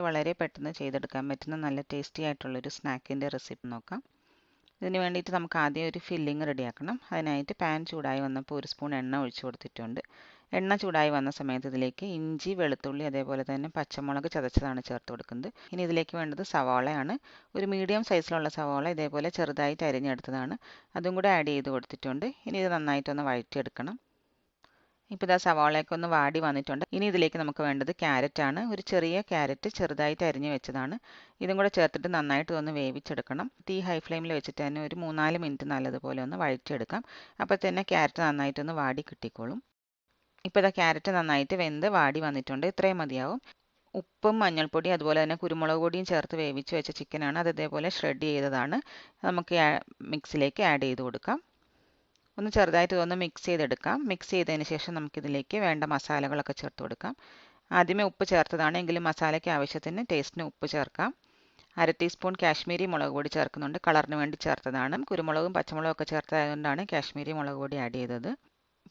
വളരെ പെട്ടെന്ന് ചെയ്തെടുക്കാൻ പറ്റുന്ന നല്ല ടേസ്റ്റി ആയിട്ടുള്ളൊരു സ്നാക്കിൻ്റെ റെസിപ്പി നോക്കാം. ഇതിന് വേണ്ടിയിട്ട് നമുക്ക് ആദ്യം ഒരു ഫില്ലിംഗ് റെഡിയാക്കണം. അതിനായിട്ട് പാൻ ചൂടായി വന്നപ്പോൾ 1 സ്പൂൺ എണ്ണ ഒഴിച്ചു കൊടുത്തിട്ടുണ്ട്. എണ്ണ ചൂടായി വന്ന സമയത്ത് ഇതിലേക്ക് ഇഞ്ചി, വെളുത്തുള്ളി അതേപോലെ തന്നെ പച്ചമുളക് ചതച്ചതാണ് ചേർത്ത് കൊടുക്കുന്നത്. ഇനി ഇതിലേക്ക് വേണ്ടത് സവാളയാണ്. ഒരു മീഡിയം സൈസിലുള്ള സവാള ഇതേപോലെ ചെറുതായിട്ട് അരിഞ്ഞെടുത്തതാണ്. അതും കൂടെ ആഡ് ചെയ്ത് കൊടുത്തിട്ടുണ്ട്. ഇനി ഇത് നന്നായിട്ടൊന്ന് വഴറ്റിയെടുക്കണം. ഇപ്പോൾ ഇതാ സവാളയൊക്കെ ഒന്ന് വാടി വന്നിട്ടുണ്ട്. ഇനി ഇതിലേക്ക് നമുക്ക് വേണ്ടത് ക്യാരറ്റാണ്. ഒരു ചെറിയ ക്യാരറ്റ് ചെറുതായിട്ട് അരിഞ്ഞ് വെച്ചതാണ്. ഇതും കൂടെ ചേർത്തിട്ട് നന്നായിട്ട് ഒന്ന് വേവിച്ചെടുക്കണം. തീ ഹൈ ഫ്ലെയിമിൽ വെച്ചിട്ട് തന്നെ ഒരു 3-4 മിനിറ്റ് നല്ലതുപോലെ ഒന്ന് വഴറ്റിയെടുക്കാം. അപ്പോൾ തന്നെ ക്യാരറ്റ് നന്നായിട്ടൊന്ന് വാടി കിട്ടിക്കോളും. ഇപ്പോൾ ഇതാ ക്യാരറ്റ് നന്നായിട്ട് വെന്ത് വാടി വന്നിട്ടുണ്ട്. ഇത്രയും മതിയാവും. ഉപ്പും മഞ്ഞൾപ്പൊടി അതുപോലെ തന്നെ കുരുമുളക് പൊടിയും ചേർത്ത് വേവിച്ച് വെച്ച ചിക്കനാണ്. അത് ഇതേപോലെ ഷ്രെഡ് ചെയ്തതാണ്. നമുക്ക് മിക്സിലേക്ക് ആഡ് ചെയ്ത് കൊടുക്കാം. ഒന്ന് ചെറുതായിട്ട് ഇതൊന്ന് മിക്സ് ചെയ്തെടുക്കാം. മിക്സ് ചെയ്തതിന് ശേഷം നമുക്കിതിലേക്ക് വേണ്ട മസാലകളൊക്കെ ചേർത്ത് കൊടുക്കാം. ആദ്യമേ ഉപ്പ് ചേർത്തതാണ്, എങ്കിലും മസാലയ്ക്ക് ആവശ്യത്തിന് ടേസ്റ്റിന് ഉപ്പ് ചേർക്കാം. 1/2 ടീസ്പൂൺ കാശ്മീരി മുളക് പൊടി ചേർക്കുന്നുണ്ട്. കളറിന് വേണ്ടി ചേർത്തതാണ്. കുരുമുളകും പച്ചമുളകും ഒക്കെ ചേർത്തതുകൊണ്ടാണ് കാശ്മീരി മുളക് പൊടി ആഡ് ചെയ്തത്.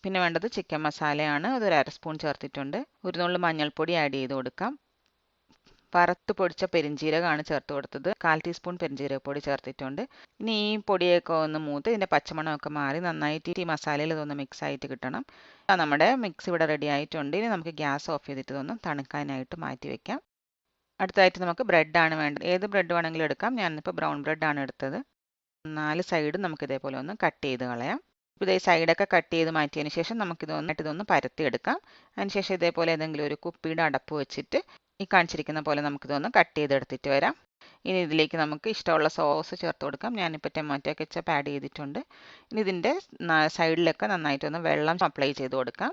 പിന്നെ വേണ്ടത് ചിക്കൻ മസാലയാണ്. അതൊരു 1/2 സ്പൂൺ ചേർത്തിട്ടുണ്ട്. ഒരു നുള്ളു മഞ്ഞൾപ്പൊടി ആഡ് ചെയ്ത് കൊടുക്കാം. വറുത്ത് പൊടിച്ച പെരിഞ്ജീരകമാണ് ചേർത്ത് കൊടുത്തത്. 1/4 ടീസ്പൂൺ പെരിഞ്ജീരകപ്പൊടി ചേർത്തിട്ടുണ്ട്. ഇനി ഈ പൊടിയൊക്കെ ഒന്ന് മൂത്ത് ഇതിൻ്റെ പച്ചമണമൊക്കെ മാറി നന്നായിട്ട് ഈ മസാലയിൽ ഇതൊന്ന് മിക്സ് ആയിട്ട് കിട്ടണം. നമ്മുടെ മിക്സ് ഇവിടെ റെഡി ആയിട്ടുണ്ട്. ഇനി നമുക്ക് ഗ്യാസ് ഓഫ് ചെയ്തിട്ട് ഇതൊന്ന് തണുക്കാനായിട്ട് മാറ്റി വെക്കാം. അടുത്തതായിട്ട് നമുക്ക് ബ്രെഡാണ് വേണ്ടത്. ഏത് ബ്രെഡ് വേണമെങ്കിലും എടുക്കാം. ഞാനിപ്പോൾ ബ്രൗൺ ബ്രെഡാണ് എടുത്തത്. 4 സൈഡും നമുക്ക് ഇതേപോലെ ഒന്ന് കട്ട് ചെയ്ത് കളയാം. ഇപ്പോൾ ഈ സൈഡൊക്കെ കട്ട് ചെയ്ത് മാറ്റിയതിന് ശേഷം ഇതൊന്ന് പരത്തിയെടുക്കാം. അതിനുശേഷം ഇതേപോലെ ഏതെങ്കിലും ഒരു കുപ്പിയുടെ അടപ്പ് വെച്ചിട്ട് ഈ കാണിച്ചിരിക്കുന്ന പോലെ നമുക്കിതൊന്ന് കട്ട് ചെയ്തെടുത്തിട്ട് വരാം. ഇനി ഇതിലേക്ക് നമുക്ക് ഇഷ്ടമുള്ള സോസ് ചേർത്ത് കൊടുക്കാം. ഞാനിപ്പോൾ ടൊമാറ്റോ കെച്ചപ്പ് ആഡ് ചെയ്തിട്ടുണ്ട്. ഇനി ഇതിൻ്റെ സൈഡിലൊക്കെ നന്നായിട്ടൊന്ന് വെള്ളം അപ്ലൈ ചെയ്ത് കൊടുക്കാം.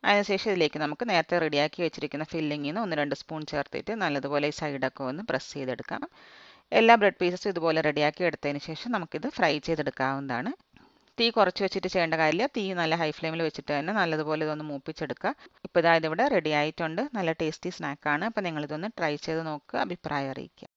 അതിനുശേഷം ഇതിലേക്ക് നമുക്ക് നേരത്തെ റെഡിയാക്കി വെച്ചിരിക്കുന്ന ഫില്ലിങ്ങിൽ നിന്ന് 1-2 സ്പൂൺ ചേർത്തിട്ട് നല്ലതുപോലെ ഈ സൈഡൊക്കെ ഒന്ന് പ്രസ് ചെയ്തെടുക്കാം. എല്ലാ ബ്രെഡ് പീസസും ഇതുപോലെ റെഡിയാക്കി എടുത്തതിന് ശേഷം നമുക്കിത് ഫ്രൈ ചെയ്തെടുക്കാവുന്നതാണ്. തീ കുറച്ച് വെച്ചിട്ട് ചെയ്യേണ്ട കാര്യമില്ല. തീ നല്ല ഹൈ ഫ്ലെയിമിൽ വെച്ചിട്ട് തന്നെ നല്ലതുപോലെ ഇതൊന്ന് മൂപ്പിച്ചെടുക്കുക. ഇപ്പോൾ ഇതാ ഇതിവിടെ റെഡി ആയിട്ടുണ്ട്. നല്ല ടേസ്റ്റി സ്നാക്കാണ്. അപ്പോൾ നിങ്ങളിതൊന്ന് ട്രൈ ചെയ്ത് നോക്കുക. അഭിപ്രായം അറിയിക്കുക.